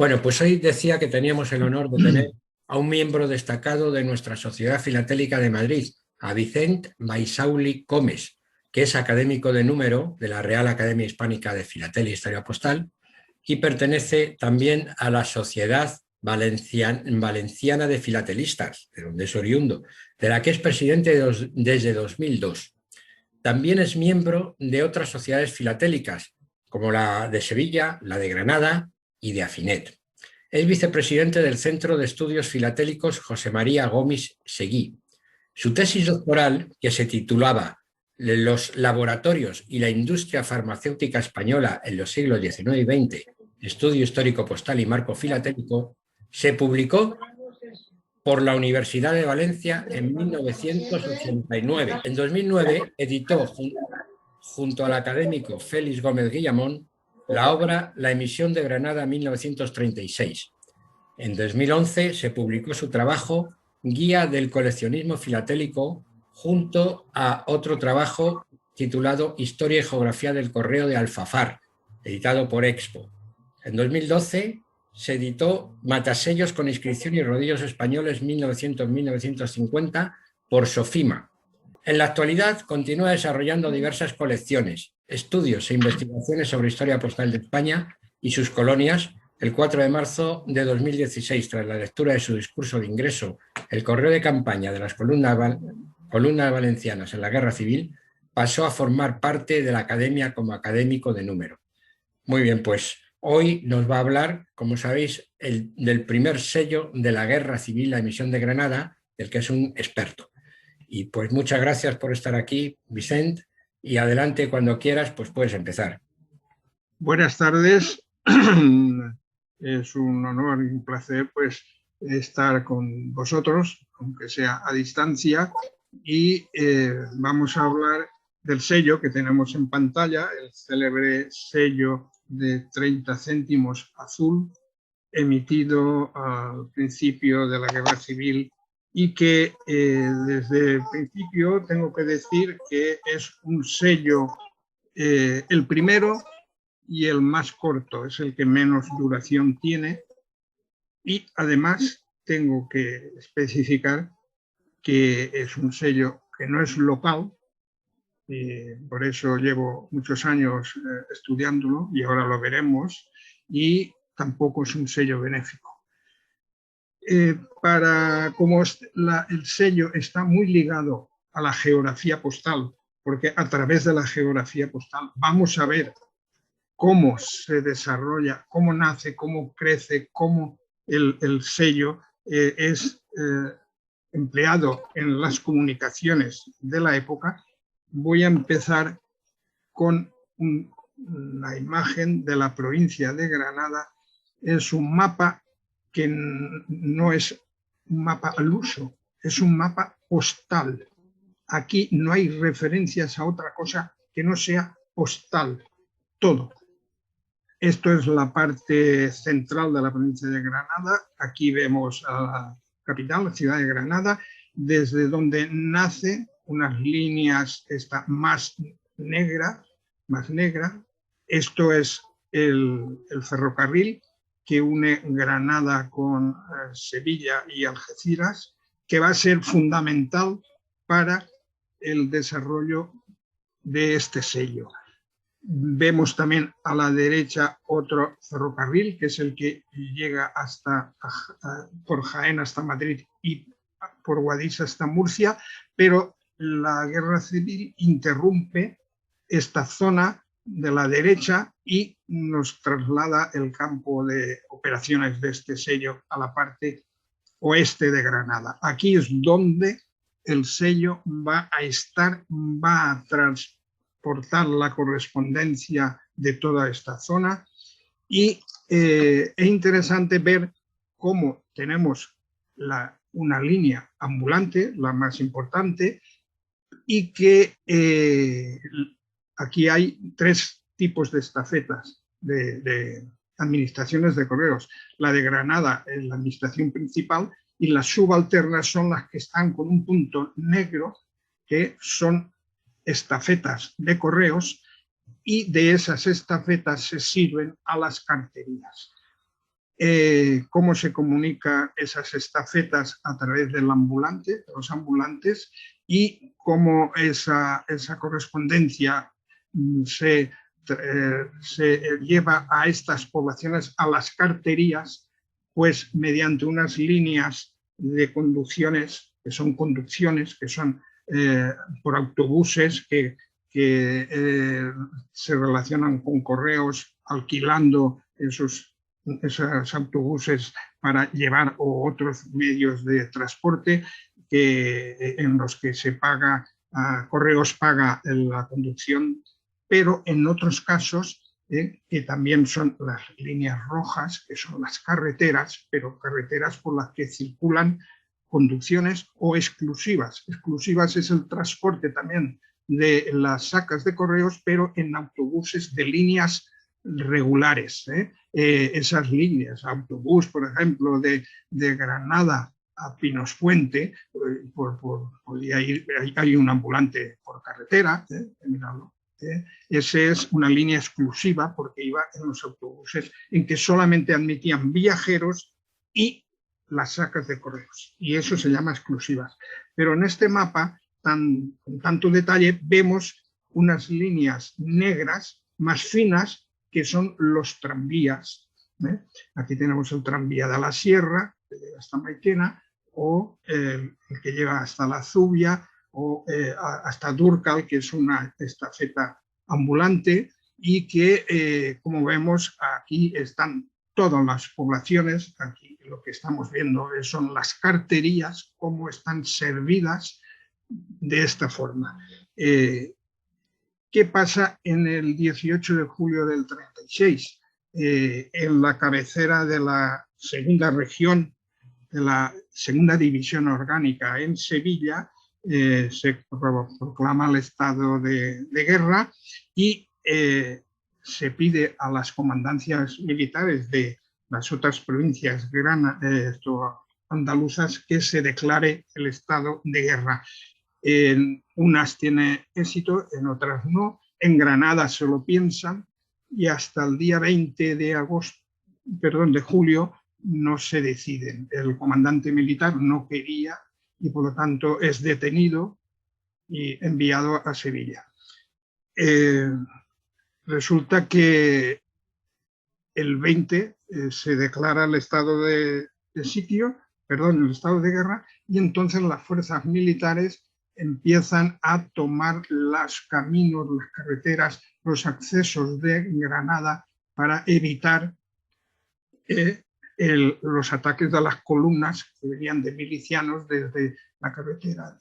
Bueno, pues hoy decía que teníamos el honor de tener a un miembro destacado de nuestra Sociedad Filatélica de Madrid, a Vicent Baisauli Comes, que es académico de número de la Real Academia Hispánica de Filatelia e Historia Postal y pertenece también a la Sociedad Valenciana de Filatelistas, de donde es oriundo, de la que es presidente desde 2002. También es miembro de otras sociedades filatélicas, como la de Sevilla, la de Granada y de Afinet. Es vicepresidente del Centro de Estudios Filatélicos José María Gomis Seguí. Su tesis doctoral, que se titulaba Los laboratorios y la industria farmacéutica española en los siglos XIX y XX, estudio histórico postal y marco filatélico, se publicó por la Universidad de Valencia en 1989. En 2009 editó, junto al académico Félix Gómez Guillamón, la obra La emisión de Granada 1936. En 2011 se publicó su trabajo Guía del coleccionismo filatélico, junto a otro trabajo titulado Historia y geografía del correo de Alfafar, editado por Expo. En 2012 se editó Matasellos con inscripción y rodillos españoles 1900-1950 por Sofima. En la actualidad continúa desarrollando diversas colecciones, estudios e investigaciones sobre historia postal de España y sus colonias. El 4 de marzo de 2016, tras la lectura de su discurso de ingreso, el correo de campaña de las columnas valencianas en la Guerra Civil, pasó a formar parte de la Academia como académico de número. Muy bien, pues hoy nos va a hablar, como sabéis, del primer sello de la Guerra Civil, la emisión de Granada, del que es un experto. Y pues muchas gracias por estar aquí, Vicent, y adelante cuando quieras, pues puedes empezar. Buenas tardes. Es un honor y un placer pues estar con vosotros, aunque sea a distancia, y vamos a hablar del sello que tenemos en pantalla, el célebre sello de 30 céntimos azul, emitido al principio de la Guerra Civil y que desde el principio tengo que decir que es un sello, el primero y el más corto, es el que menos duración tiene, y además tengo que especificar que es un sello que no es local, por eso llevo muchos años estudiándolo y ahora lo veremos, y tampoco es un sello benéfico. Como el sello está muy ligado a la geografía postal, porque a través de la geografía postal vamos a ver cómo se desarrolla, cómo nace, cómo crece, cómo el sello es empleado en las comunicaciones de la época, voy a empezar con una imagen de la provincia de Granada. Es un mapa que no es un mapa al uso, es un mapa postal. Aquí no hay referencias a otra cosa que no sea postal, todo. Esto es la parte central de la provincia de Granada. Aquí vemos a la capital, la ciudad de Granada, desde donde nace unas líneas más negra. Esto es el ferrocarril que une Granada con Sevilla y Algeciras, que va a ser fundamental para el desarrollo de este sello. Vemos también a la derecha otro ferrocarril, que es el que llega por Jaén hasta Madrid y por Guadix hasta Murcia, pero la Guerra Civil interrumpe esta zona de la derecha y nos traslada el campo de operaciones de este sello a la parte oeste de Granada. Aquí es donde el sello va a transportar la correspondencia de toda esta zona, y es interesante ver cómo tenemos una línea ambulante, la más importante, y que aquí hay 3 tipos de estafetas de administraciones de correos. La de Granada es la administración principal y las subalternas son las que están con un punto negro, que son estafetas de correos, y de esas estafetas se sirven a las carterías. cómo se comunican esas estafetas a través del ambulante, de los ambulantes, y cómo esa correspondencia se lleva a estas poblaciones, a las carterías, pues mediante unas líneas de conducciones, que son por autobuses que se relacionan con correos, alquilando esos autobuses para llevar otros medios de transporte en los que se paga, Correos paga la conducción, pero en otros casos, que también son las líneas rojas, que son las carreteras, pero carreteras por las que circulan conducciones o exclusivas. Exclusivas es el transporte también de las sacas de correos, pero en autobuses de líneas regulares. Esas líneas, autobús, por ejemplo, de Granada a Pinosfuente, hay un ambulante por carretera, esa es una línea exclusiva porque iba en los autobuses en que solamente admitían viajeros y las sacas de correos, y eso se llama exclusivas. Pero en este mapa, con tanto detalle, vemos unas líneas negras más finas que son los tranvías. Aquí tenemos el tranvía de la Sierra, que llega hasta Maitena, o el que llega hasta la Zubia, o hasta Durcal, que es una estafeta ambulante, y que, como vemos, aquí están todas las poblaciones. Aquí lo que estamos viendo son las carterías, cómo están servidas de esta forma. ¿Qué pasa en el 18 de julio del 36? En la cabecera de la segunda región, de la segunda división orgánica en Sevilla, se proclama el estado de guerra y se pide a las comandancias militares de las otras provincias andaluzas que se declare el estado de guerra. En unas tiene éxito, en otras no. En Granada se lo piensan y hasta el día 20 de julio no se deciden. El comandante militar no quería y por lo tanto es detenido y enviado a Sevilla. Resulta que el 20 se declara el estado de sitio, perdón, el estado de guerra, y entonces las fuerzas militares empiezan a tomar los caminos, las carreteras, los accesos de Granada para evitar los ataques de las columnas que venían de milicianos desde la carretera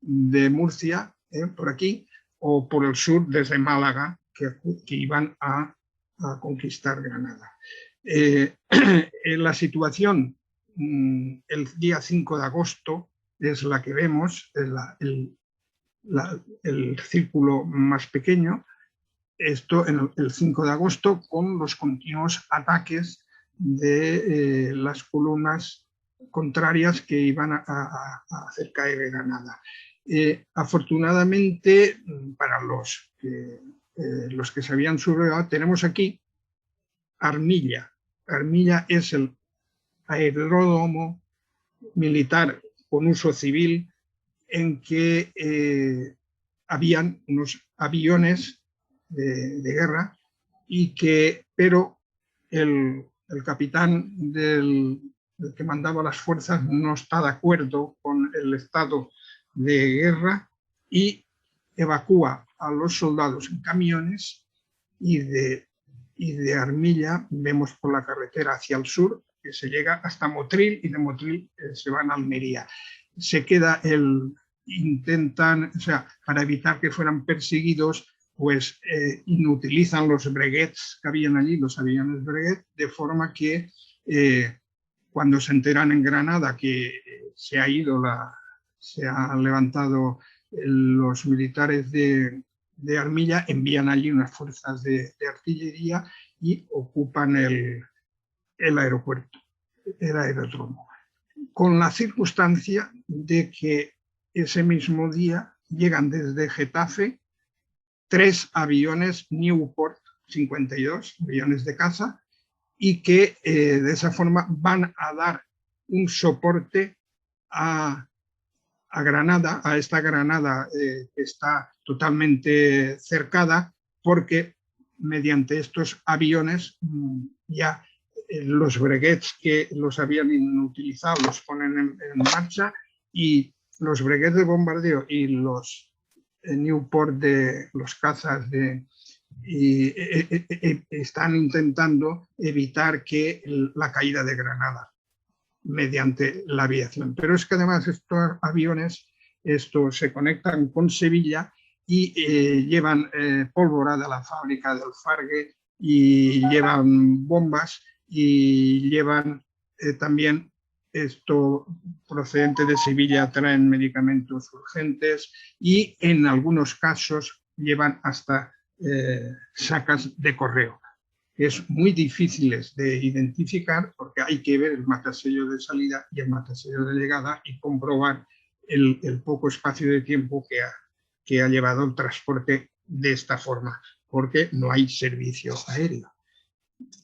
de Murcia, por aquí, o por el sur desde Málaga, que iban a conquistar Granada. La situación el día 5 de agosto es la que vemos, el círculo más pequeño. Esto en el 5 de agosto con los continuos ataques de las columnas contrarias que iban a hacer caer Granada. Afortunadamente, para los que se habían sublevado, tenemos aquí Armilla. Armilla es el aeródromo militar con uso civil en que habían unos aviones de guerra pero el capitán del que mandaba las fuerzas no está de acuerdo con el estado de guerra y evacúa a los soldados en camiones y de Armilla vemos por la carretera hacia el sur que se llega hasta Motril y de Motril se van a Almería. Se queda para evitar que fueran perseguidos, pues inutilizan los breguets que habían allí, los aviones breguet, de forma que cuando se enteran en Granada que se han levantado los militares de Armilla, envían allí unas fuerzas de artillería y ocupan el aeropuerto, el aeródromo, con la circunstancia de que ese mismo día llegan desde Getafe 3 aviones Newport 52, aviones de caza, y que de esa forma van a dar un soporte a Granada, a esta Granada que está totalmente cercada, porque mediante estos aviones ya los breguets que los habían utilizado los ponen en marcha, y los breguets de bombardeo y los Newport de los cazas están intentando evitar que la caída de Granada mediante la aviación. Pero es que además estos aviones se conectan con Sevilla y llevan pólvora de la fábrica del Fargue, y llevan bombas, y llevan también esto procedente de Sevilla, traen medicamentos urgentes, y en algunos casos llevan hasta sacas de correo. Es muy difíciles de identificar porque hay que ver el matasello de salida y el matasello de llegada y comprobar el poco espacio de tiempo que ha llevado el transporte de esta forma, porque no hay servicio aéreo.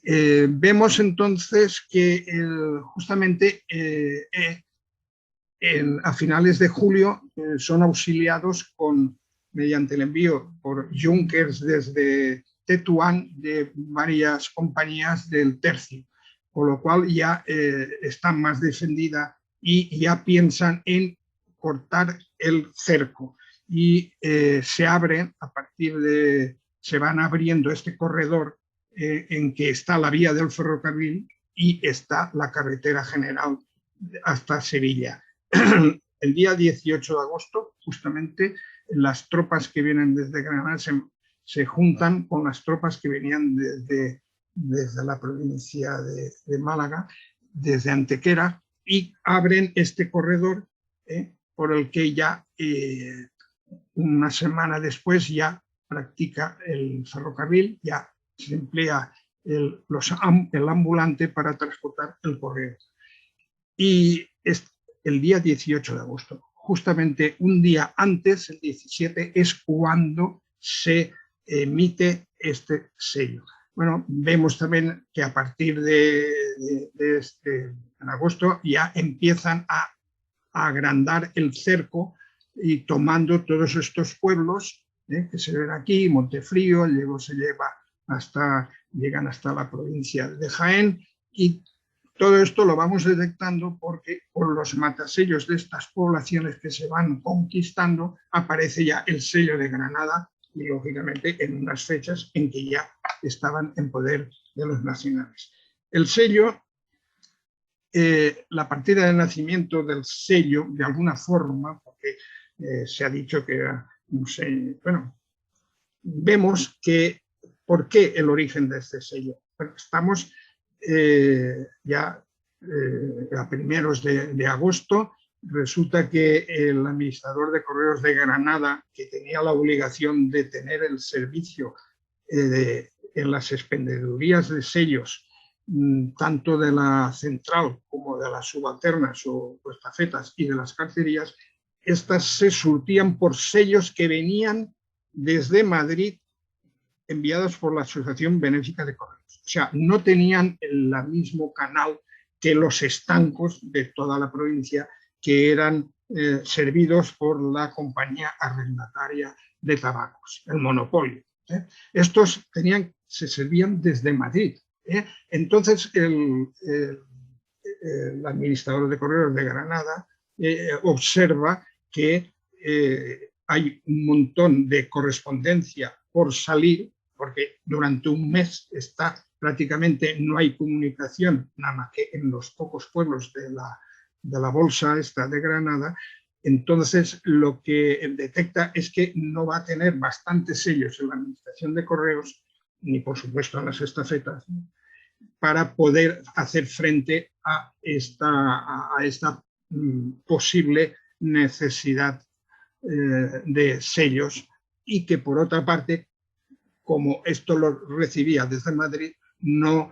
Vemos entonces que justamente a finales de julio son auxiliados mediante el envío por Junkers desde Tetuán de varias compañías del Tercio, con lo cual ya están más defendida y ya piensan en cortar el cerco, y se van abriendo este corredor en que está la vía del ferrocarril y está la carretera general hasta Sevilla. El día 18 de agosto, justamente, las tropas que vienen desde Granada se juntan con las tropas que venían desde la provincia de Málaga, desde Antequera, y abren este corredor por el que ya una semana después ya practica el ferrocarril, ya se emplea el ambulante para transportar el correo. Y el día 18 de agosto, justamente un día antes, el 17, es cuando se emite este sello. Bueno, vemos también que a partir en agosto ya empiezan a agrandar el cerco y tomando todos estos pueblos que se ven aquí, Montefrío, luego llegan hasta la provincia de Jaén, y todo esto lo vamos detectando porque por los matasellos de estas poblaciones que se van conquistando aparece ya el sello de Granada, y lógicamente en unas fechas en que ya estaban en poder de los nacionales. El sello, la partida de nacimiento del sello, de alguna forma, porque se ha dicho que era un sello, bueno, vemos que ¿por qué el origen de este sello? Bueno, estamos ya a primeros de agosto. Resulta que el administrador de correos de Granada, que tenía la obligación de tener el servicio en las expendedurías de sellos, tanto de la central como de las subalternas o estafetas y de las carcerías, estas se surtían por sellos que venían desde Madrid, enviados por la Asociación Benéfica de Correos. O sea, no tenían el mismo canal que los estancos de toda la provincia, que eran servidos por la compañía arrendataria de tabacos, el monopolio. Estos se servían desde Madrid. Entonces, el administrador de correos de Granada observa que hay un montón de correspondencia por salir, porque durante un mes prácticamente no hay comunicación, nada más que en los pocos pueblos de la bolsa esta de Granada. Entonces, lo que detecta es que no va a tener bastantes sellos en la administración de correos, ni por supuesto en las estafetas, para poder hacer frente a esta posible necesidad de sellos, y que por otra parte, como esto lo recibía desde Madrid, no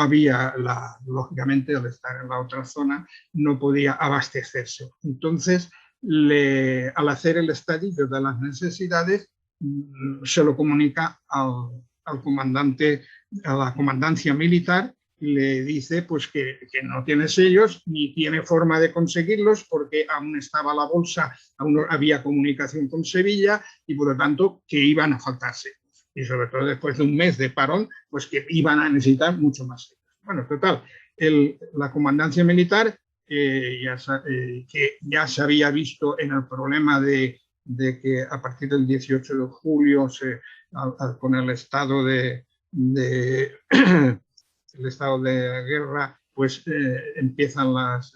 había, lógicamente, al estar en la otra zona, no podía abastecerse. Entonces, al hacer el estadio de las necesidades, se lo comunica al comandante, a la comandancia militar, le dice pues que no tiene sellos ni tiene forma de conseguirlos porque aún estaba la bolsa, aún no había comunicación con Sevilla y por lo tanto que iban a faltar sellos. Y sobre todo después de un mes de parón, pues que iban a necesitar mucho más sellos. Bueno, total, la comandancia militar, que ya se había visto en el problema de que a partir del 18 de julio, con el estado de el estado de guerra, pues empiezan las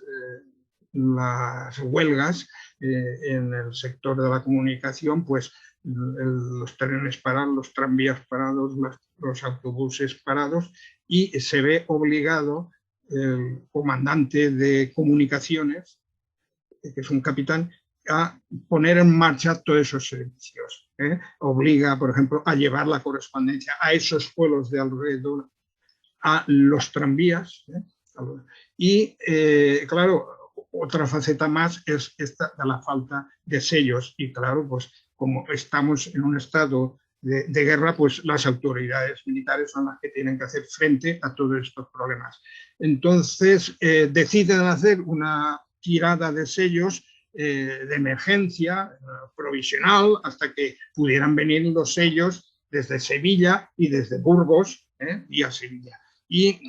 huelgas en el sector de la comunicación, pues los trenes parados, los tranvías parados, los autobuses parados, y se ve obligado el comandante de comunicaciones, que es un capitán, a poner en marcha todos esos servicios. Obliga, por ejemplo, a llevar la correspondencia a esos pueblos de alrededor, a los tranvías. Y, claro, otra faceta más es esta de la falta de sellos. Y, claro, pues como estamos en un estado de guerra, pues las autoridades militares son las que tienen que hacer frente a todos estos problemas. Entonces, deciden hacer una tirada de sellos de emergencia provisional hasta que pudieran venir los sellos desde Sevilla y desde Burgos y a Sevilla. Y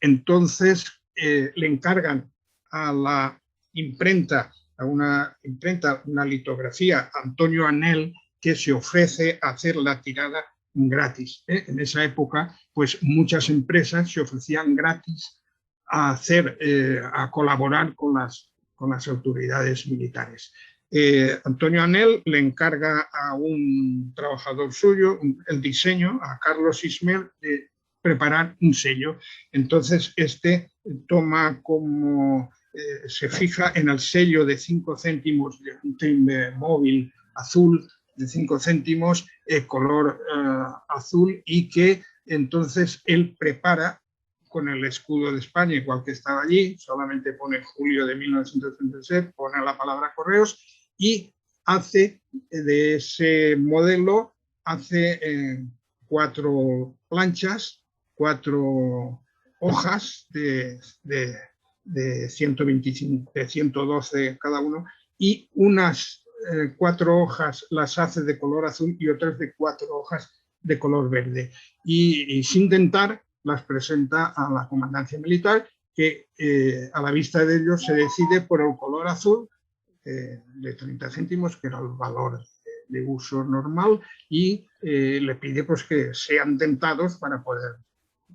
entonces le encargan a la imprenta, a una imprenta, una litografía, Antonio Anel, que se ofrece a hacer la tirada gratis. En esa época, pues muchas empresas se ofrecían gratis a colaborar con las autoridades militares. Antonio Anel le encarga a un trabajador suyo el diseño, a Carlos Ismer, de preparar un sello. Entonces, toma como, se fija en el sello de 5 céntimos de un timbre móvil azul, de 5 céntimos, color azul, y que entonces él prepara con el escudo de España, igual que estaba allí, solamente pone julio de 1936, pone la palabra correos y hace de ese modelo, hace 4 planchas, 4 hojas de 125, de 112 cada uno, y unas 4 hojas las hace de color azul y otras de 4 hojas de color verde. Y sin tentar las presenta a la comandancia militar, que a la vista de ellos se decide por el color azul de 30 céntimos, que era el valor de uso normal, y le pide pues que sean tentados para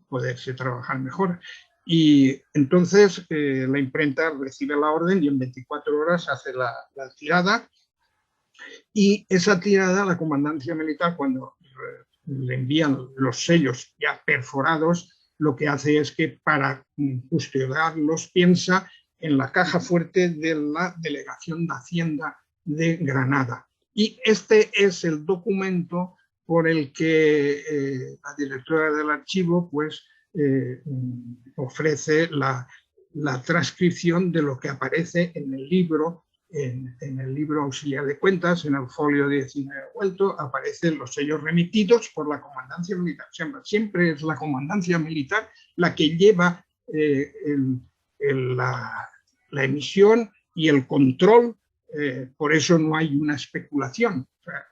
poderse trabajar mejor. Y entonces la imprenta recibe la orden y en 24 horas hace la tirada, y esa tirada la comandancia militar, cuando le envían los sellos ya perforados, lo que hace es que para custodiarlos piensa en la caja fuerte de la Delegación de Hacienda de Granada. Y este es el documento por el que la directora del archivo pues, ofrece la transcripción de lo que aparece en el libro. En el libro auxiliar de cuentas, en el folio 19 vuelto, aparecen los sellos remitidos por la comandancia militar. Siempre es la comandancia militar la que lleva la emisión y el control, por eso no hay una especulación. O sea,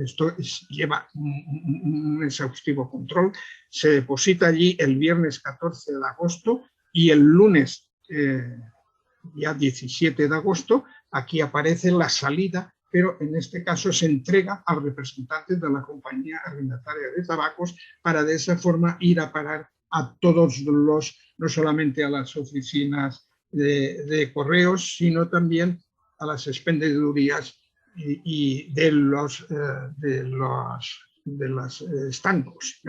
esto lleva un exhaustivo control. Se deposita allí el viernes 14 de agosto y el lunes ya 17 de agosto, aquí aparece la salida, pero en este caso se entrega a representantes de la compañía arrendataria de tabacos para de esa forma ir a parar a todos no solamente a las oficinas de correos, sino también a las expendedurías y de los estancos.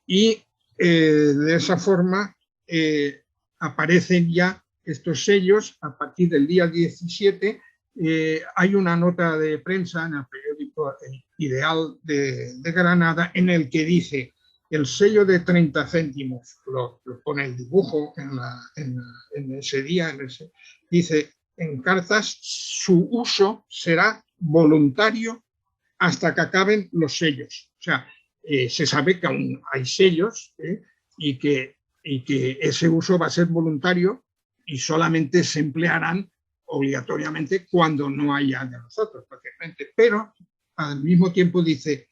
Y de esa forma aparecen ya estos sellos a partir del día 17. Hay una nota de prensa en el periódico El Ideal de Granada en el que dice: el sello de 30 céntimos, lo pone el dibujo en ese día, dice en cartas, su uso será voluntario hasta que acaben los sellos. O sea, se sabe que aún hay sellos y que y que ese uso va a ser voluntario y solamente se emplearán obligatoriamente cuando no haya de nosotros, prácticamente. Pero al mismo tiempo dice,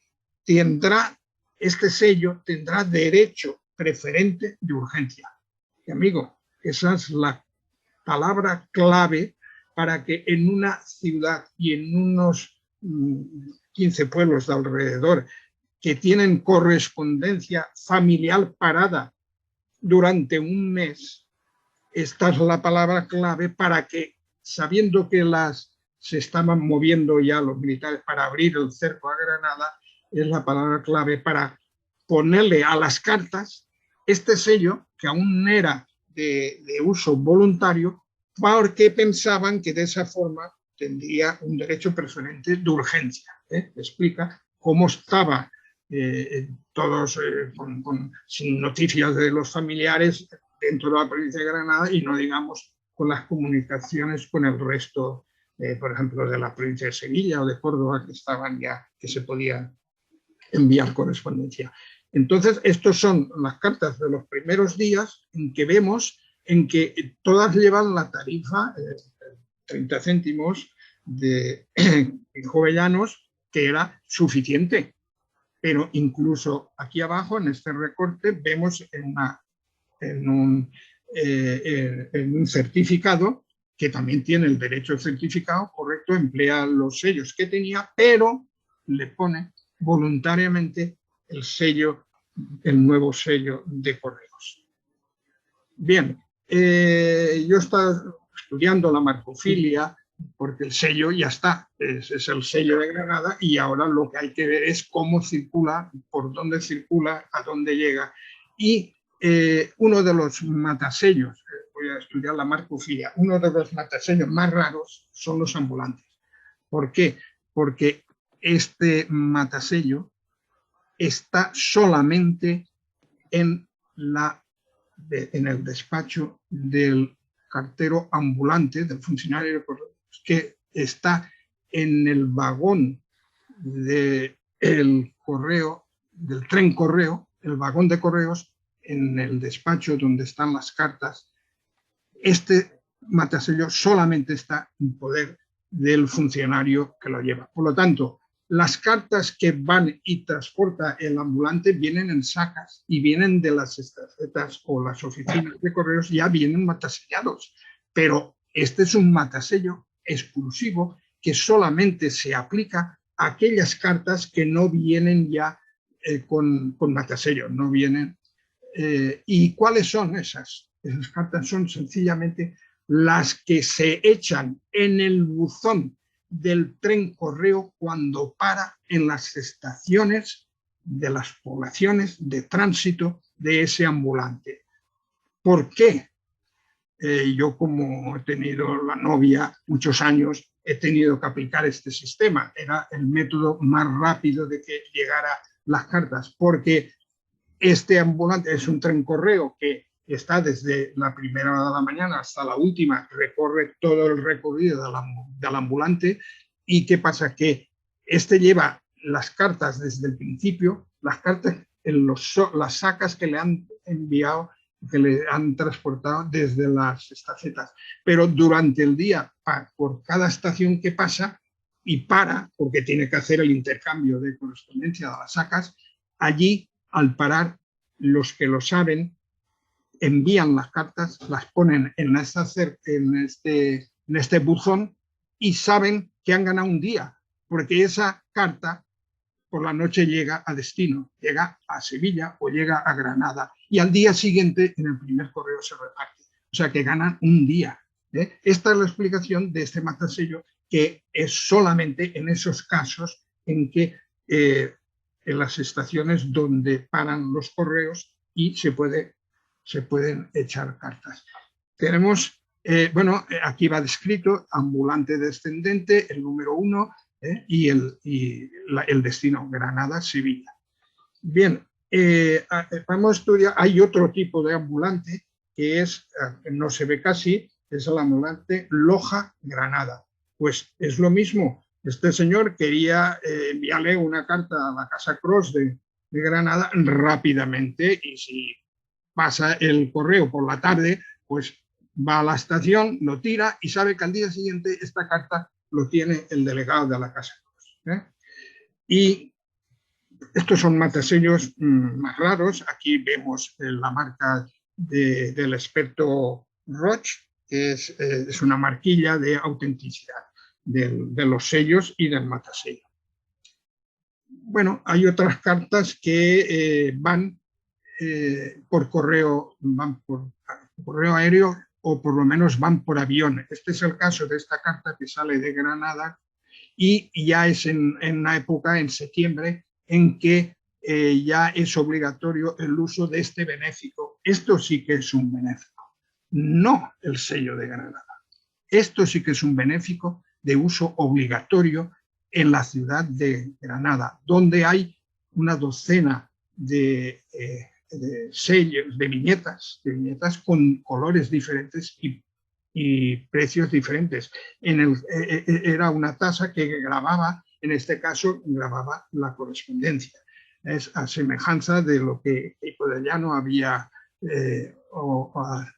este sello tendrá derecho preferente de urgencia. Y amigo, esa es la palabra clave para que en una ciudad y en unos 15 pueblos de alrededor que tienen correspondencia familiar parada durante un mes, esta es la palabra clave para que, sabiendo que se estaban moviendo ya los militares para abrir el cerco a Granada, es la palabra clave para ponerle a las cartas este sello que aún era de uso voluntario, porque pensaban que de esa forma tendría un derecho preferente de urgencia. Explica cómo estaba todos sin noticias de los familiares dentro de la provincia de Granada y no digamos con las comunicaciones con el resto, por ejemplo, de la provincia de Sevilla o de Córdoba, que estaban ya, que se podía enviar correspondencia. Entonces, estos son las cartas de los primeros días en que vemos en que todas llevan la tarifa 30 céntimos de jovellanos, que era suficiente. Pero incluso aquí abajo, en este recorte, vemos en un certificado que también tiene el derecho al certificado, correcto, emplea los sellos que tenía, pero le pone voluntariamente el nuevo sello de correos. Bien, yo estaba estudiando la marcofilia porque el sello ya está, es el sello de Granada y ahora lo que hay que ver es cómo circula, por dónde circula, a dónde llega. Y uno de los matasellos, voy a estudiar la marcofilia, uno de los matasellos más raros son los ambulantes. ¿Por qué? Porque este matasello está solamente en el despacho del cartero ambulante, del funcionario de correos, que está en el vagón del correo, del tren correo, el vagón de correos, en el despacho donde están las cartas. Este matasello solamente está en poder del funcionario que lo lleva. Por lo tanto, las cartas que van y transporta el ambulante vienen en sacas y vienen de las estacetas o las oficinas de correos, ya vienen matasellados. Pero este es un matasello exclusivo que solamente se aplica a aquellas cartas que no vienen ya con matasello, no vienen. ¿Y cuáles son esas? Esas cartas son sencillamente las que se echan en el buzón del tren correo cuando para en las estaciones de las poblaciones de tránsito de ese ambulante. ¿Por qué? Yo, como he tenido la novia muchos años, he tenido que aplicar este sistema. Era el método más rápido de que llegaran las cartas, porque este ambulante es un tren correo que está desde la primera hora de la mañana hasta la última, recorre todo el recorrido del ambulante. ¿Y qué pasa? Que este lleva las cartas desde el principio, las cartas en las sacas que le han enviado, que le han transportado desde las estacetas. Pero durante el día, por cada estación que pasa, y porque tiene que hacer el intercambio de correspondencia de las sacas, allí, al parar, los que lo saben envían las cartas, las ponen en este buzón y saben que han ganado un día, porque esa carta por la noche llega a destino, llega a Sevilla o llega a Granada y al día siguiente en el primer correo se reparte. O sea que ganan un día. Esta es la explicación de este matasello, que es solamente en esos casos en que en las estaciones donde paran los correos y se pueden echar cartas. Tenemos, aquí va descrito ambulante descendente, el número 1 y el destino Granada-Sevilla. Bien, vamos a estudiar, hay otro tipo de ambulante que no se ve casi, es el ambulante Loja-Granada. Pues es lo mismo. Este señor quería enviarle una carta a la Casa Cros de Granada rápidamente, y si pasa el correo por la tarde, pues va a la estación, lo tira y sabe que al día siguiente esta carta lo tiene el delegado de la Casa Cruz. Y estos son matasellos más raros. Aquí vemos la marca del experto Roch, que es una marquilla de autenticidad de los sellos y del matasello. Bueno, hay otras cartas que van por correo aéreo o por lo menos van por avión. Este es el caso de esta carta que sale de Granada y ya es en una época, en septiembre, en que ya es obligatorio el uso de este benéfico. Esto sí que es un benéfico, no el sello de Granada. Esto sí que es un benéfico de uso obligatorio en la ciudad de Granada, donde hay una docena de sellos, de viñetas con colores diferentes y precios diferentes. Era una tasa que grababa, en este caso, grababa la correspondencia. Es a semejanza de lo que Queipo de Llano había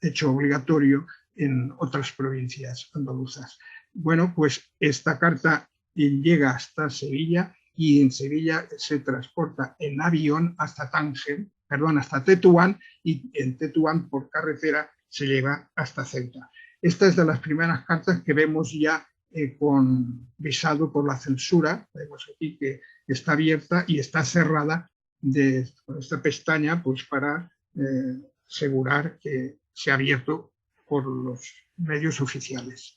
hecho obligatorio en otras provincias andaluzas. Bueno, pues esta carta llega hasta Sevilla y en Sevilla se transporta en avión hasta hasta Tetuán, y en Tetuán por carretera se lleva hasta Ceuta. Esta es de las primeras cartas que vemos ya con visado por la censura. Vemos aquí que está abierta y está cerrada con esta pestaña, pues para asegurar que se ha abierto por los medios oficiales.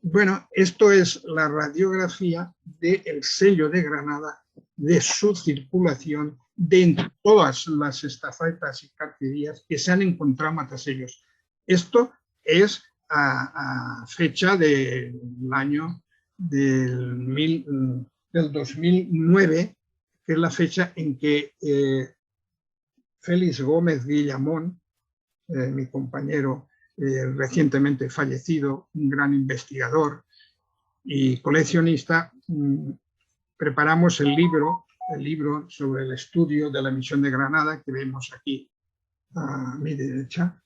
Bueno, esto es la radiografía del sello de Granada, de su circulación, de todas las estafetas y carterías que se han encontrado matasellos. Esto es a fecha del año del 2009, que es la fecha en que Félix Gómez Guillamón, mi compañero recientemente fallecido, un gran investigador y coleccionista, preparamos el libro sobre el estudio de la misión de Granada, que vemos aquí a mi derecha.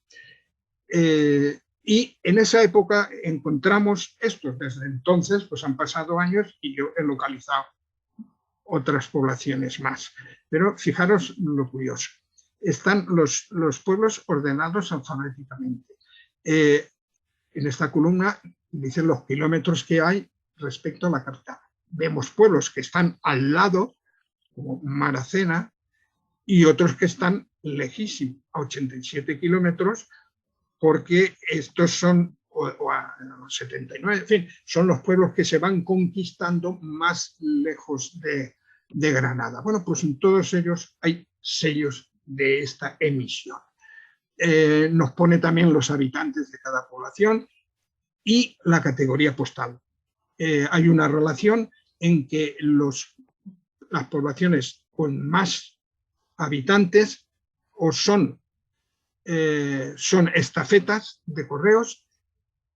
Y en esa época encontramos estos. Desde entonces pues han pasado años y yo he localizado otras poblaciones más. Pero fijaros lo curioso. Están los pueblos ordenados alfabéticamente. En esta columna dicen los kilómetros que hay respecto a la capital. Vemos pueblos que están al lado, como Maracena, y otros que están lejísimos, a 87 kilómetros, porque estos son, o a 79, en fin, son los pueblos que se van conquistando más lejos de Granada. Bueno, pues en todos ellos hay sellos de esta emisión. Nos pone también los habitantes de cada población y la categoría postal. Hay una relación en que las poblaciones con más habitantes o son estafetas de correos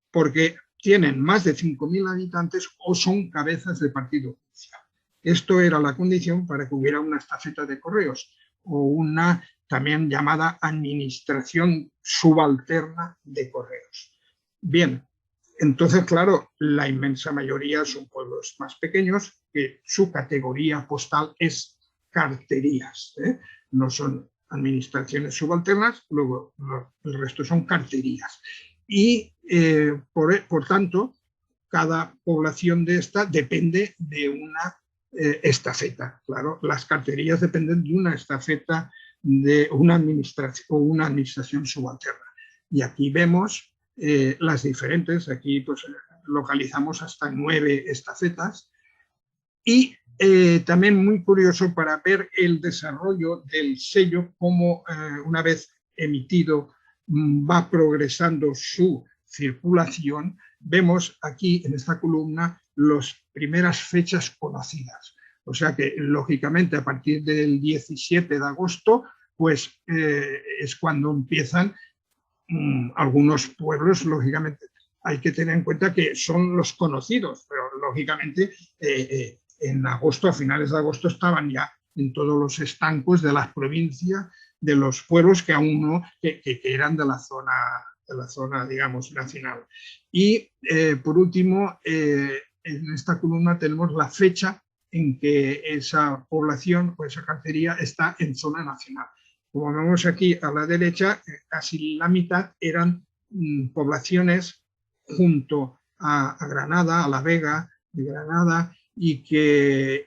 porque tienen más de 5.000 habitantes o son cabezas de partido judicial. Esto era la condición para que hubiera una estafeta de correos o una también llamada administración subalterna de correos. Bien, entonces, claro, la inmensa mayoría son pueblos más pequeños que su categoría postal es carterías, no son administraciones subalternas, luego el resto son carterías. Y por tanto, cada población de esta depende de una estafeta. Claro, las carterías dependen de una estafeta de una administración subalterna. Y aquí vemos las diferentes, aquí pues localizamos hasta 9 estafetas y también muy curioso para ver el desarrollo del sello, cómo una vez emitido va progresando su circulación. Vemos aquí en esta columna las primeras fechas conocidas. O sea que, lógicamente, a partir del 17 de agosto, pues es cuando empiezan algunos pueblos, lógicamente. Hay que tener en cuenta que son los conocidos, pero lógicamente en agosto, a finales de agosto, estaban ya en todos los estancos de las provincias de los pueblos que aún no, que eran de la zona, digamos, nacional. Y por último, en esta columna tenemos la fecha en que esa población o esa cacería está en zona nacional. Como vemos aquí a la derecha, casi la mitad eran poblaciones junto a Granada, a La Vega de Granada, y que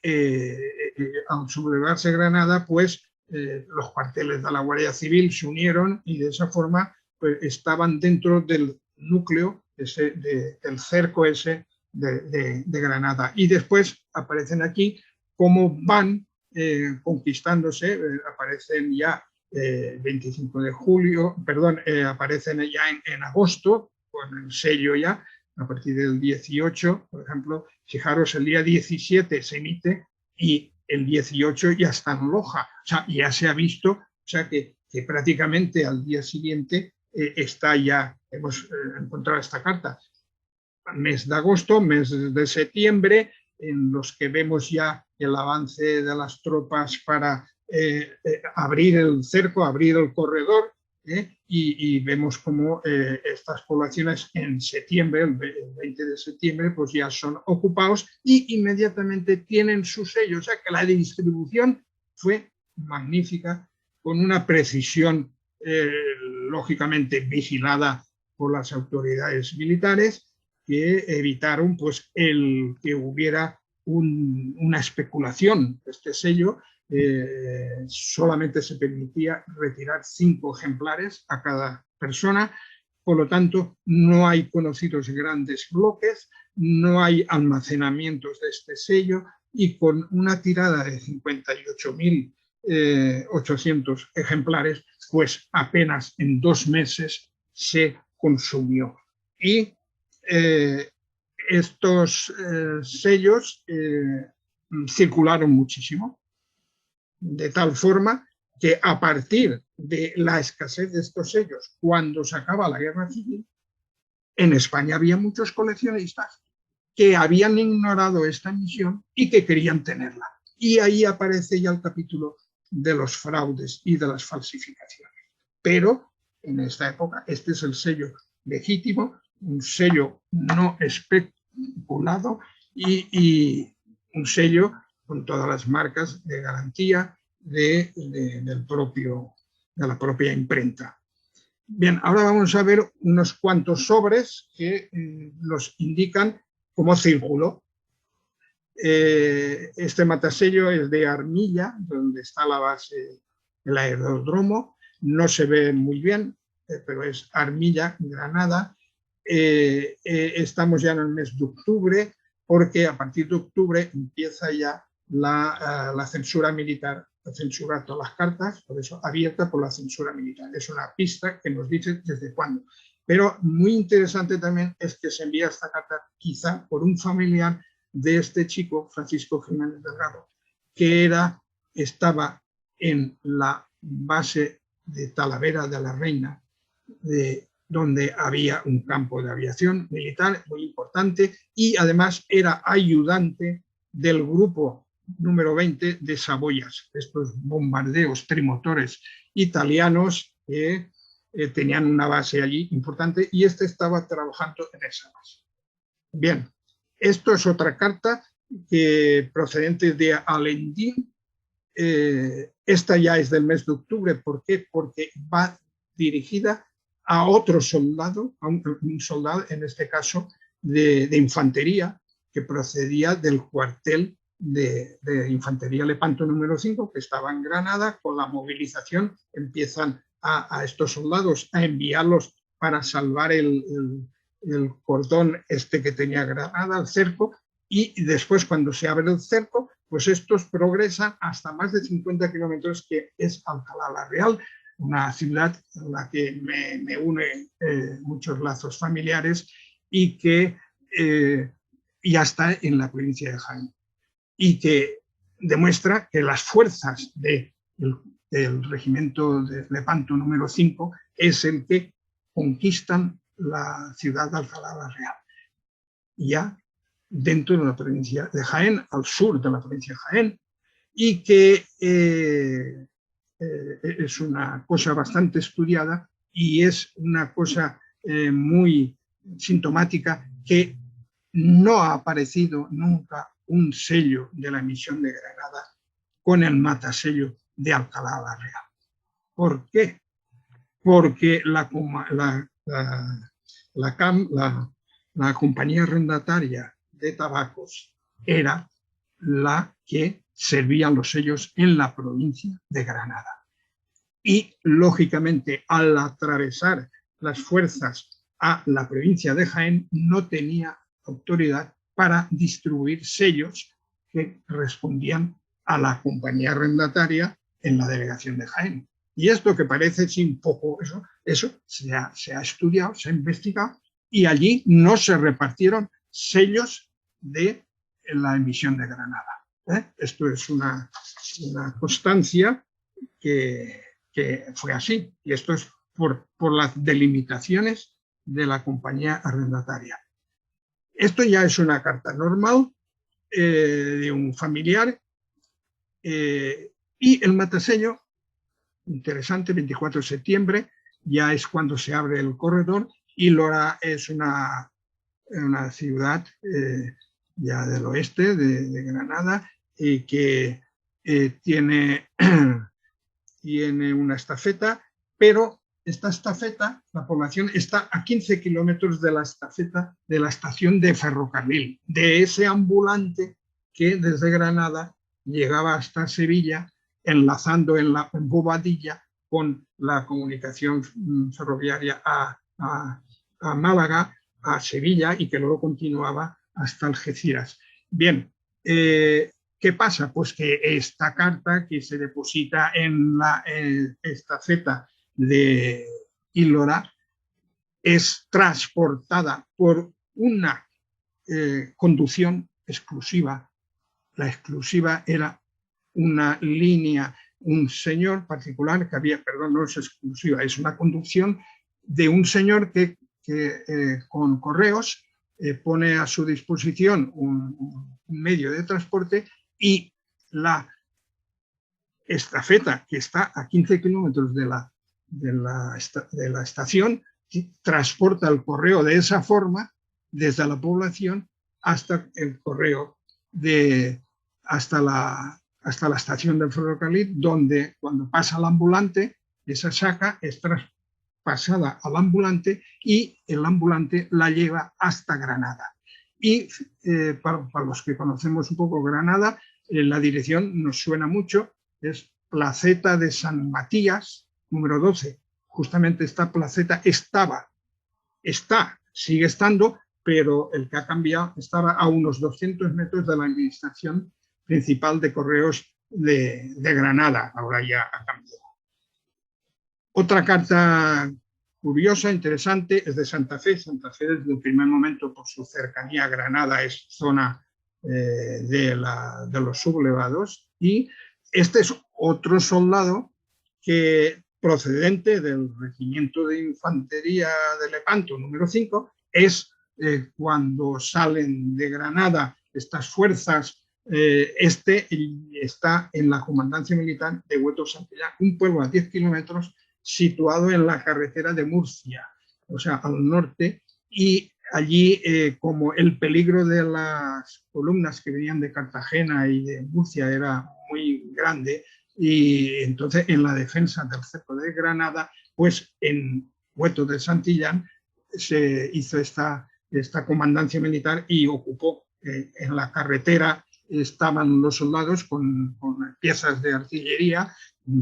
al sublevarse Granada, pues los cuarteles de la Guardia Civil se unieron y de esa forma pues, estaban dentro del núcleo del cerco ese de Granada. Y después aparecen aquí cómo van conquistándose, aparecen ya 25 de julio, perdón, aparecen ya en agosto, con el sello ya, a partir del 18, por ejemplo, fijaros, el día 17 se emite y el 18 ya está en Loja, o sea, ya se ha visto, o sea, que prácticamente al día siguiente está ya, hemos encontrado esta carta, mes de agosto, mes de septiembre, en los que vemos ya el avance de las tropas para abrir el cerco, abrir el corredor, y vemos como estas poblaciones en septiembre, el 20 de septiembre, pues ya son ocupados y inmediatamente tienen su sello. O sea que la distribución fue magnífica, con una precisión lógicamente vigilada por las autoridades militares, que evitaron pues, el que hubiera una especulación de este sello. Solamente se permitía retirar 5 ejemplares a cada persona, por lo tanto no hay conocidos grandes bloques, no hay almacenamientos de este sello, y con una tirada de 58.800 ejemplares, pues apenas en 2 meses se consumió. Y estos sellos circularon muchísimo, de tal forma que a partir de la escasez de estos sellos, cuando se acaba la guerra civil, en España había muchos coleccionistas que habían ignorado esta emisión y que querían tenerla. Y ahí aparece ya el capítulo de los fraudes y de las falsificaciones. Pero en esta época este es el sello legítimo, un sello no especulado y un sello con todas las marcas de garantía de la propia imprenta. Bien, ahora vamos a ver unos cuantos sobres que nos indican cómo circuló. Este matasello es de Armilla, donde está la base del aeródromo. No se ve muy bien, pero es Armilla, Granada. Estamos ya en el mes de octubre, porque a partir de octubre empieza ya la censura militar, la censura a todas las cartas, por eso abierta por la censura militar. Es una pista que nos dice desde cuándo. Pero muy interesante también es que se envía esta carta quizá por un familiar de este chico, Francisco Jiménez Delgado, que estaba en la base de Talavera de la Reina, donde había un campo de aviación militar muy importante, y además era ayudante del grupo número 20 de Saboyas, estos bombardeos trimotores italianos que tenían una base allí importante, y este estaba trabajando en esa base. Bien, esto es otra carta procedente de Alendín. Esta ya es del mes de octubre. ¿Por qué? Porque va dirigida a otro soldado, a un soldado, en este caso, de infantería, que procedía del cuartel de infantería Lepanto número 5, que estaba en Granada. Con la movilización empiezan a estos soldados a enviarlos para salvar el cordón que tenía Granada, el cerco, y después cuando se abre el cerco, pues estos progresan hasta más de 50 kilómetros, que es Alcalá la Real, una ciudad en la que me une muchos lazos familiares, y que ya está en la provincia de Jaén, y que demuestra que las fuerzas del regimiento de Lepanto número 5 es el que conquistan la ciudad de Alcalá la Real, ya dentro de la provincia de Jaén, al sur de la provincia de Jaén, y que es una cosa bastante estudiada y es una cosa muy sintomática que no ha aparecido nunca un sello de la emisión de Granada con el matasello de Alcalá la Real. ¿Por qué? Porque la compañía arrendataria de tabacos era la que servía los sellos en la provincia de Granada. Y, lógicamente, al atravesar las fuerzas a la provincia de Jaén, no tenía autoridad para distribuir sellos que respondían a la compañía arrendataria en la delegación de Jaén. Y esto que parece un poco eso se ha estudiado, se ha investigado, y allí no se repartieron sellos de la emisión de Granada. Esto es una constancia que fue así, y esto es por las delimitaciones de la compañía arrendataria. Esto ya es una carta normal de un familiar, y el matasello, interesante, 24 de septiembre, ya es cuando se abre el corredor, y Lora es una ciudad ya del oeste de Granada, y que tiene una estafeta, pero esta estafeta, la población está a 15 kilómetros de la estafeta de la estación de ferrocarril, de ese ambulante que desde Granada llegaba hasta Sevilla, enlazando en Bobadilla con la comunicación ferroviaria a Málaga, a Sevilla, y que luego continuaba hasta Algeciras. Bien, ¿qué pasa? Pues que esta carta que se deposita en la estafeta de Íllora es transportada por una conducción exclusiva. La exclusiva era una línea, un señor particular que había, perdón, no es exclusiva, es una conducción de un señor que con correos pone a su disposición un medio de transporte, y la estafeta, que está a 15 kilómetros de la estación, transporta el correo de esa forma desde la población hasta el correo hasta la estación del ferrocarril, donde cuando pasa el ambulante, esa saca es traspasada al ambulante, y el ambulante la lleva hasta Granada. Y para los que conocemos un poco Granada, la dirección nos suena mucho, es Placeta de San Matías, número 12. Justamente esta placeta sigue estando, pero el que ha cambiado estaba a unos 200 metros de la administración principal de correos de Granada. Ahora ya ha cambiado. Otra carta curiosa, interesante, es de Santa Fe. Santa Fe, desde el primer momento, por su cercanía a Granada, es zona de los sublevados, y este es otro soldado que, procedente del Regimiento de Infantería de Lepanto número 5, es cuando salen de Granada estas fuerzas, está en la comandancia militar de Hueto Santillán, un pueblo a 10 kilómetros situado en la carretera de Murcia, o sea, al norte, y allí, como el peligro de las columnas que venían de Cartagena y de Murcia era muy grande, y entonces en la defensa del cerco de Granada, pues en Hueto de Santillán se hizo esta comandancia militar, y ocupó en la carretera, estaban los soldados con piezas de artillería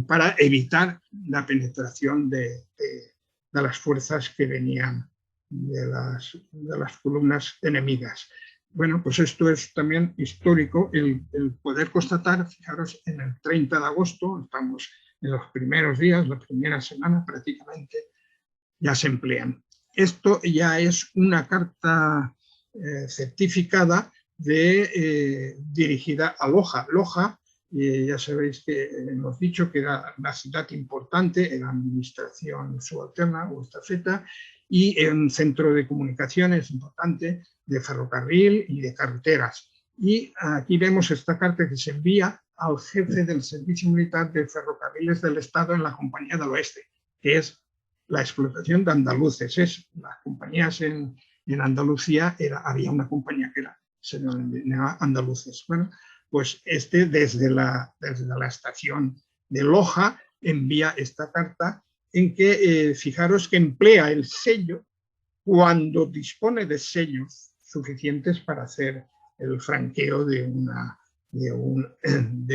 para evitar la penetración de las fuerzas que venían de las columnas enemigas. Bueno, pues esto es también histórico, el poder constatar. Fijaros, en el 30 de agosto, estamos en los primeros días, la primera semana prácticamente, ya se emplean. Esto ya es una carta certificada dirigida a Loja. Loja, ya sabéis que hemos dicho que era una ciudad importante en la administración subalterna o estafeta, y un centro de comunicaciones importante de ferrocarril y de carreteras. Y aquí vemos esta carta que se envía al jefe del servicio militar de ferrocarriles del Estado en la Compañía del Oeste, que es la explotación de andaluces. Las compañías en Andalucía, había una compañía que se denominaba andaluces. Bueno, pues desde la estación de Loja envía esta carta en que, fijaros que emplea el sello cuando dispone de sellos suficientes para hacer el franqueo de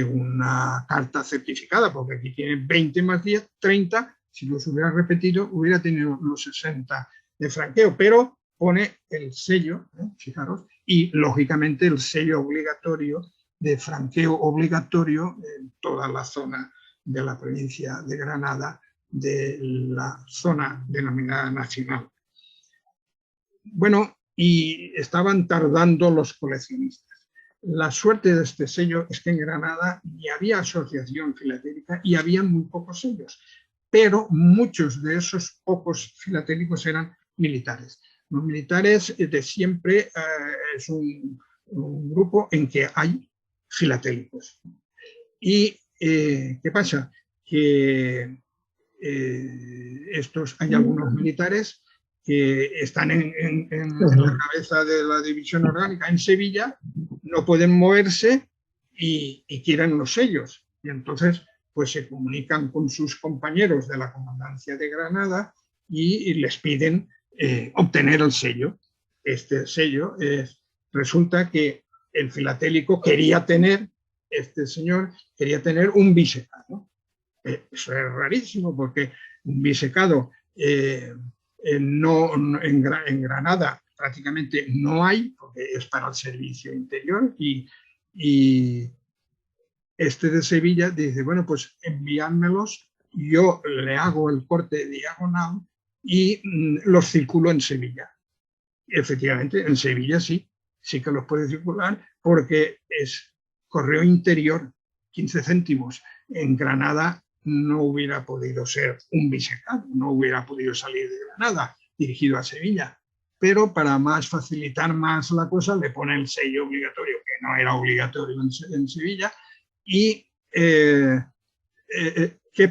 una carta certificada, porque aquí tiene 20 más 10, 30, si los hubiera repetido hubiera tenido los 60 de franqueo, pero pone el sello, fijaros, y lógicamente el sello obligatorio de franqueo obligatorio en toda la zona de la provincia de Granada, de la zona denominada nacional. Bueno, y estaban tardando los coleccionistas. La suerte de este sello es que en Granada ni había asociación filatélica y había muy pocos sellos, pero muchos de esos pocos filatélicos eran militares. Los militares de siempre es un grupo en que hay filatélicos. ¿Y qué pasa? Que hay algunos militares que están en la cabeza de la división orgánica en Sevilla, no pueden moverse y quieren los sellos. Y entonces pues se comunican con sus compañeros de la Comandancia de Granada y les piden obtener el sello. Este sello resulta que el filatélico quería tener, este señor quería tener un bisecado. Eso es rarísimo porque un bisecado en Granada prácticamente no hay, porque es para el servicio interior, y este de Sevilla dice, bueno, pues enviádmelos, yo le hago el corte diagonal y los circulo en Sevilla. Efectivamente, en Sevilla sí que los puede circular porque es correo interior, 15 céntimos. En Granada no hubiera podido ser un bisecado, no hubiera podido salir de Granada dirigido a Sevilla, pero para facilitar más la cosa le pone el sello obligatorio, que no era obligatorio en Sevilla. Y ¿qué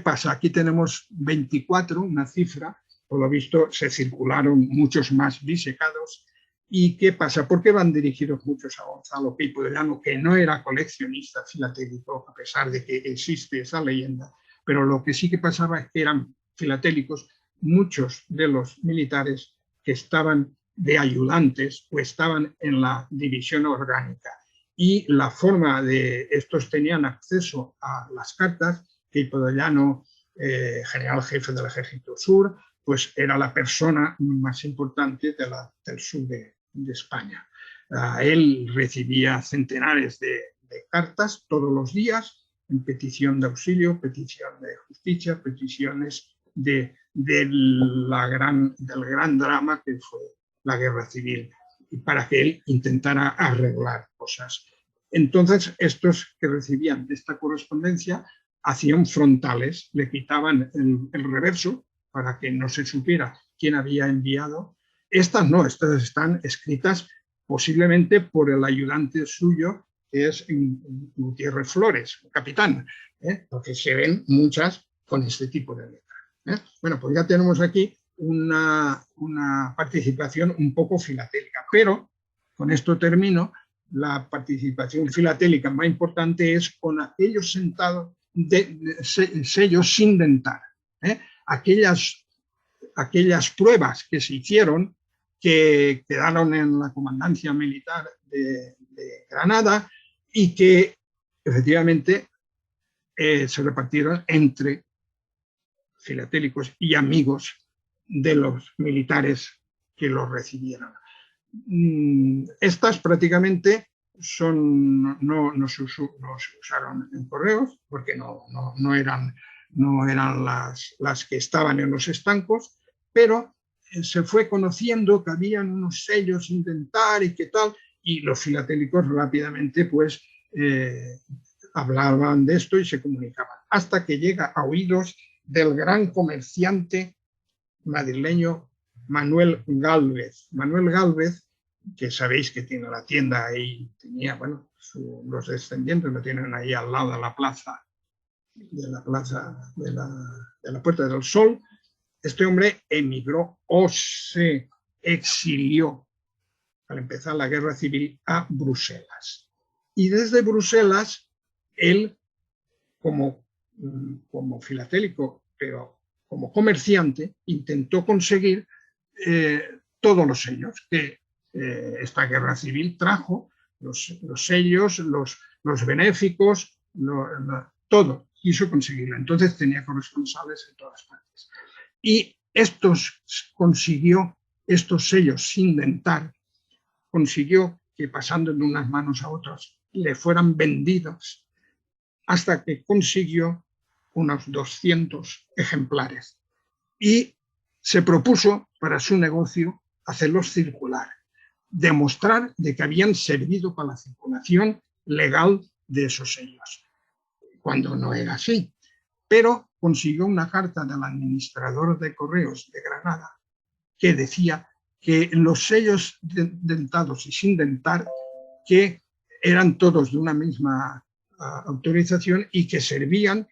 pasa? Aquí tenemos 24, una cifra, por lo visto se circularon muchos más bisecados. ¿Y qué pasa? ¿Por qué van dirigidos muchos a Gonzalo Pipo de Llano, que no era coleccionista filatélico, a pesar de que existe esa leyenda? Pero lo que sí que pasaba es que eran filatélicos muchos de los militares que estaban de ayudantes o estaban en la división orgánica. Y la forma de estos tenían acceso a las cartas, que Pipo de Llano, general jefe del Ejército Sur, pues era la persona más importante del sur de España. Él recibía centenares de cartas todos los días en petición de auxilio, petición de justicia, peticiones del gran drama que fue la Guerra Civil, y para que él intentara arreglar cosas. Entonces, estos que recibían esta correspondencia hacían frontales, le quitaban el reverso para que no se supiera quién había enviado. Estas no, estas están escritas posiblemente por el ayudante suyo, que es Gutiérrez Flores, capitán, porque se ven muchas con este tipo de letras. Bueno, pues ya tenemos aquí una participación un poco filatélica, pero con esto termino. La participación filatélica más importante es con aquellos sellos sin dentar, aquellas pruebas que se hicieron, que quedaron en la Comandancia Militar de Granada y que efectivamente se repartieron entre filatélicos y amigos de los militares que los recibieron. Estas prácticamente no se usaron en correos porque no eran las que estaban en los estancos, pero se fue conociendo que habían unos sellos sin dentar y qué tal, y los filatélicos rápidamente pues hablaban de esto y se comunicaban, hasta que llega a oídos del gran comerciante madrileño Manuel Gálvez. Manuel Gálvez, que sabéis que tiene la tienda ahí, tenía, bueno, los descendientes lo tienen ahí al lado de la plaza, de la Puerta del Sol. Este hombre emigró o se exilió al empezar la guerra civil a Bruselas. Y desde Bruselas, él, como filatélico, pero como comerciante, intentó conseguir todos los sellos que esta guerra civil trajo, los sellos, los benéficos, todo quiso conseguirlo. Entonces tenía corresponsales en todas partes. Y consiguió estos sellos sin dentar, consiguió que pasando de unas manos a otras le fueran vendidos hasta que consiguió unos 200 ejemplares. Y se propuso para su negocio hacerlos circular, demostrar de que habían servido para la circulación legal de esos sellos, cuando no era así. Pero consiguió una carta del administrador de correos de Granada que decía que los sellos dentados y sin dentar, que eran todos de una misma autorización y que servían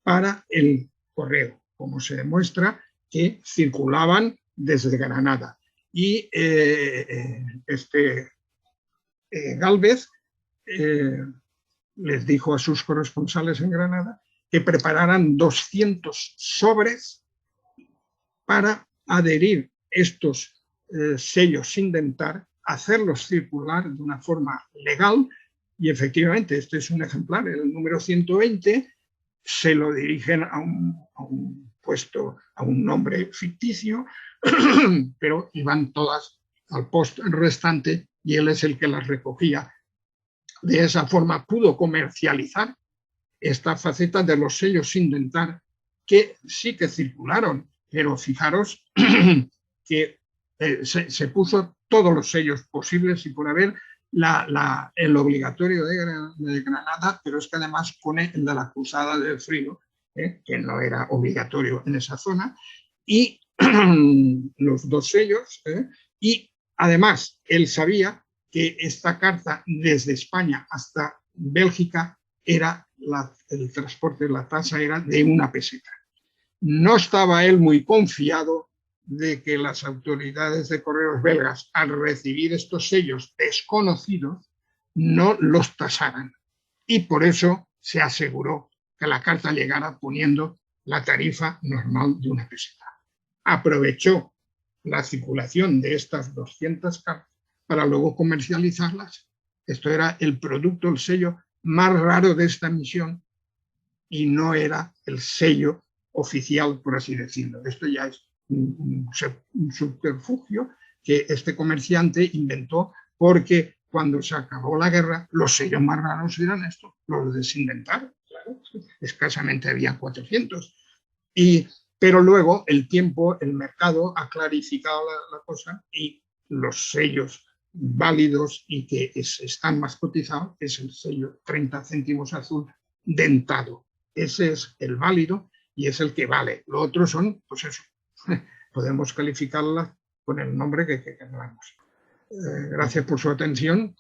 para el correo, como se demuestra que circulaban desde Granada. Y Gálvez les dijo a sus corresponsales en Granada que prepararan 200 sobres para adherir estos sellos sin dentar, hacerlos circular de una forma legal. Y efectivamente, este es un ejemplar, el número 120, se lo dirigen a un puesto, a un nombre ficticio, pero iban todas al post restante y él es el que las recogía. De esa forma pudo comercializar esta faceta de los sellos sin dentar, que sí que circularon, pero fijaros que se puso todos los sellos posibles y por haber el obligatorio de Granada, pero es que además pone el de la Cruzada del Frío, que no era obligatorio en esa zona, y los dos sellos, y además él sabía que esta carta desde España hasta Bélgica era el transporte, la tasa era de 1 peseta. No estaba él muy confiado de que las autoridades de correos belgas, al recibir estos sellos desconocidos, no los tasaran. Y por eso se aseguró que la carta llegara poniendo la tarifa normal de 1 peseta. Aprovechó la circulación de estas 200 cartas para luego comercializarlas. Esto era el producto, el sello más raro de esta misión y no era el sello oficial, por así decirlo. Esto ya es un subterfugio que este comerciante inventó porque cuando se acabó la guerra los sellos más raros eran estos, los de sin dentar, claro, escasamente había 400. Pero luego el tiempo, el mercado ha clarificado la cosa y los sellos válidos y que están más cotizados es el sello 30 céntimos azul dentado. Ese es el válido y es el que vale. Lo otro son, pues eso, podemos calificarlas con el nombre que queramos. Gracias por su atención.